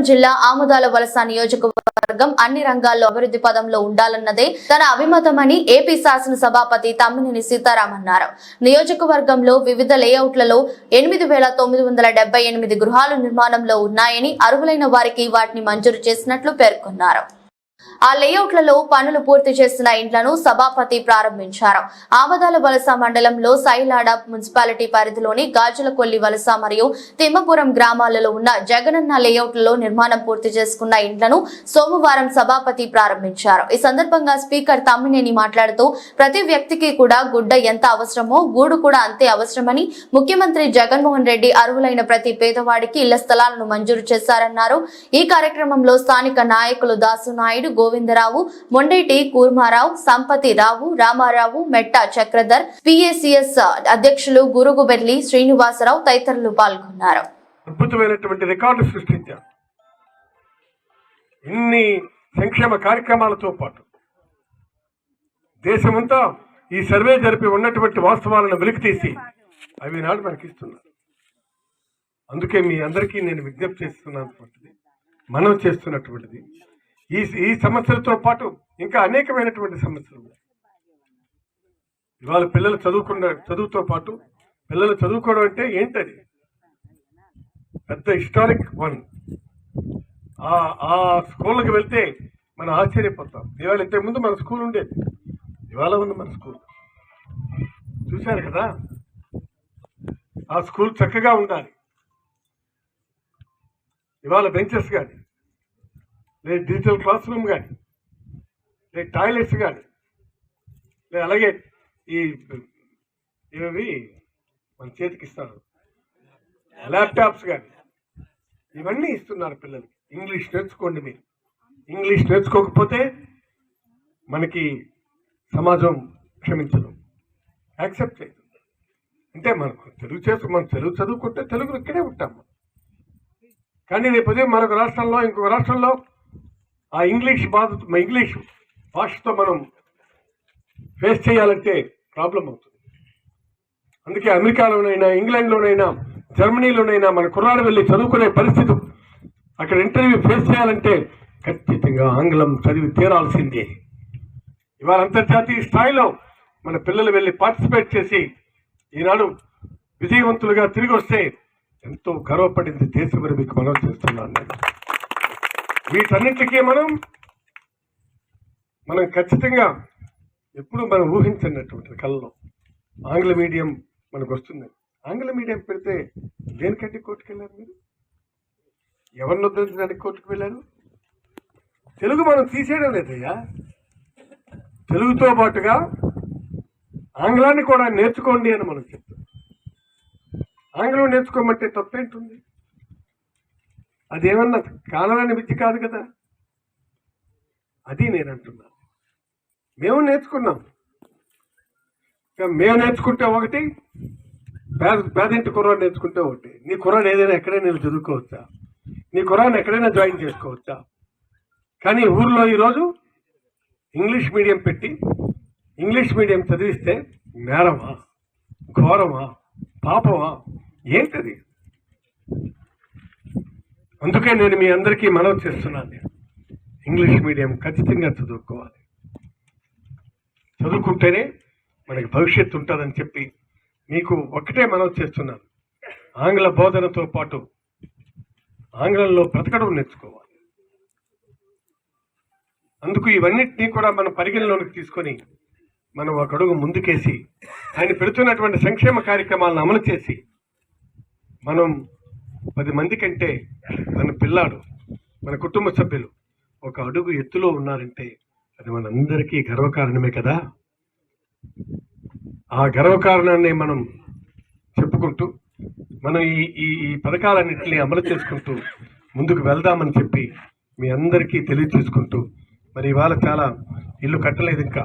జిల్లా ఆముదాల వలస నియోజకవర్గం అన్ని రంగాల్లో అభివృద్ధి పదంలో ఉండాలన్నదే తన అభిమతమని ఏపీ శాసన సభాపతి తమ్మినేని సీతారాం అన్నారు. నియోజకవర్గంలో వివిధ లేఅవుట్లలో 8,978 గృహాలు నిర్మాణంలో ఉన్నాయని, అర్హులైన వారికి వాటిని మంజూరు చేసినట్లు పేర్కొన్నారు. ఆ లేఅవుట్లలో పనులు పూర్తి చేసిన ఇండ్లను సభాపతి ప్రారంభించారు. ఆమదాల వలస మండలంలో సైలాడ మున్సిపాలిటీ పరిధిలోని గాజులకొల్లి వలస మరియు తిమ్మపురం గ్రామాలలో ఉన్న జగనన్న లేఅవుట్లలో నిర్మాణం పూర్తి చేసుకున్న ఇండ్లను సోమవారం సభాపతి ప్రారంభించారు. ఈ సందర్భంగా స్పీకర్ తమ్మినేని మాట్లాడుతూ, ప్రతి వ్యక్తికి కూడా గుడ్డ ఎంత అవసరమో గూడు కూడా అంతే అవసరమని, ముఖ్యమంత్రి జగన్మోహన్ రెడ్డి అర్హులైన ప్రతి పేదవాడికి ఇళ్ల స్థలాలను మంజూరు చేశారన్నారు. ఈ కార్యక్రమంలో స్థానిక నాయకులు దాసు నాయుడు, గోవిందరావు, మొండేటి కూర్మారావు, సంపతి రావు, రామారావు, మెట్ట చక్రధర్, పిఏసిఎస్ అధ్యక్షులు గురుగుబెల్లి శ్రీనివాసరావు తదితరులు పాల్గొన్నారు. అద్భుతమైనటువంటి రికార్డు సృష్టించారు. ఇన్ని సంక్షేమ కార్యక్రమాలతో పాటు దేశమంతా ఈ సర్వే జరిపి ఉన్నటువంటి వాస్తవాలను వెలికితీసి అవి నాడు మనకిస్తున్నారు. అందుకే మీ అందరికీ నేను విజ్ఞప్తి చేస్తున్నటువంటిది, మనం చేస్తున్నటువంటిది ఈ సమస్యలతో పాటు ఇంకా అనేకమైనటువంటి సమస్యలు ఉన్నాయి. ఇవాళ పిల్లలు చదువుతో పాటు పిల్లలు చదువుకోవడం అంటే ఏంటది పెద్ద హిస్టారిక్ వన్. ఆ స్కూళ్ళకి వెళ్తే మనం ఆశ్చర్యపోతాం. ఇవాళ ఇంతకుముందు మన స్కూల్ ఉండేది, ఇవాళ ఉంది మన స్కూల్. చూశారు కదా, ఆ స్కూల్ చక్కగా ఉండాలి. ఇవాళ బెంచెస్ కానీ, లేదు డిజిటల్ క్లాస్ రూమ్ కానీ, లేదు టాయిలెట్స్ కానీ, లేదు అలాగే ఇవి మన చేతికి ఇస్తారు ల్యాప్టాప్స్ కానీ, ఇవన్నీ ఇస్తున్నారు పిల్లలకి. ఇంగ్లీష్ నేర్చుకోండి. మీరు ఇంగ్లీష్ నేర్చుకోకపోతే మనకి సమాజం క్షమించదు, యాక్సెప్ట్ చేయదు. అంటే మనం తెలుగు చదువుకుంటే తెలుగు ఇక్కడే ఉంటాం. కానీ రేపు మరొక రాష్ట్రంలో, ఇంకొక రాష్ట్రంలో ఆ ఇంగ్లీష్ భాషతో మనం ఫేస్ చేయాలంటే ప్రాబ్లం అవుతుంది. అందుకే అమెరికాలోనైనా, ఇంగ్లాండ్లోనైనా, జర్మనీలోనైనా మన కుర్రాడు వెళ్ళి చదువుకునే పరిస్థితి, అక్కడ ఇంటర్వ్యూ ఫేస్ చేయాలంటే ఖచ్చితంగా ఆంగ్లం చదివి తీరాల్సిందే. ఇవాళ అంతర్జాతీయ స్థాయిలో మన పిల్లలు వెళ్ళి పార్టిసిపేట్ చేసి ఈనాడు విజయవంతులుగా తిరిగి వస్తే ఎంతో గర్వపడింది దేశం. మీకు మనం చేస్తున్నాను నేను. వీటన్నిటికీ మనం ఖచ్చితంగా ఎప్పుడు మనం ఊహించినటువంటి కళ్ళలో ఆంగ్ల మీడియం మనకు వస్తుంది. ఆంగ్ల మీడియం పెడితే దేనికంటే కోర్టుకు వెళ్ళారు? మీరు ఎవరిని ఉద్ధరించడానికి కోర్టుకు వెళ్ళారు? తెలుగు మనం తీసేయడం లేదయ్యా. తెలుగుతో పాటుగా ఆంగ్లాన్ని కూడా నేర్చుకోండి అని మనం చెప్తాం. ఆంగ్లం నేర్చుకోమంటే తప్పేంటుంది? అదేమన్నా కానరాని విద్య కాదు కదా. అది నేను అంటున్నాను. మేము నేర్చుకున్నాం. మేము నేర్చుకుంటే ఒకటి, పేదింటి కుర్రాడు నేర్చుకుంటే ఒకటి. నీ కుర్రాడు ఏదైనా ఎక్కడైనా నేను చదువుకోవచ్చా? నీ కుర్రాడిని ఎక్కడైనా జాయిన్ చేసుకోవచ్చా? కానీ ఊర్లో ఈరోజు ఇంగ్లీష్ మీడియం పెట్టి ఇంగ్లీష్ మీడియం చదివిస్తే నేరమా, ఘోరమా, పాపమా, ఏంటది? అందుకే నేను మీ అందరికీ మనవి చేస్తున్నాను, ఇంగ్లీష్ మీడియం ఖచ్చితంగా చదువుకోవాలి. చదువుకుంటేనే మనకి భవిష్యత్తు ఉంటుందని చెప్పి మీకు ఒక్కటే మనవి చేస్తున్నాను. ఆంగ్ల బోధనతో పాటు ఆంగ్లంలో బ్రతకడం నేర్చుకోవాలి. అందుకు ఇవన్నిటినీ కూడా మనం పరిగణలోకి తీసుకొని మనం ఒక అడుగు ముందుకేసి ఆయన పెడుతున్నటువంటి సంక్షేమ కార్యక్రమాలను అమలు చేసి మనం 10 మంది కంటే మన పిల్లాడు, మన కుటుంబ సభ్యులు ఒక అడుగు ఎత్తులో ఉన్నారంటే అది మనందరికీ గర్వకారణమే కదా. ఆ గర్వకారణాన్ని మనం చెప్పుకుంటూ మనం ఈ పథకాలన్నింటినీ అమలు చేసుకుంటూ ముందుకు వెళ్దామని చెప్పి మీ అందరికీ తెలియజేసుకుంటూ, మరి ఇవాళ చాలా ఇల్లు కట్టలేదు ఇంకా.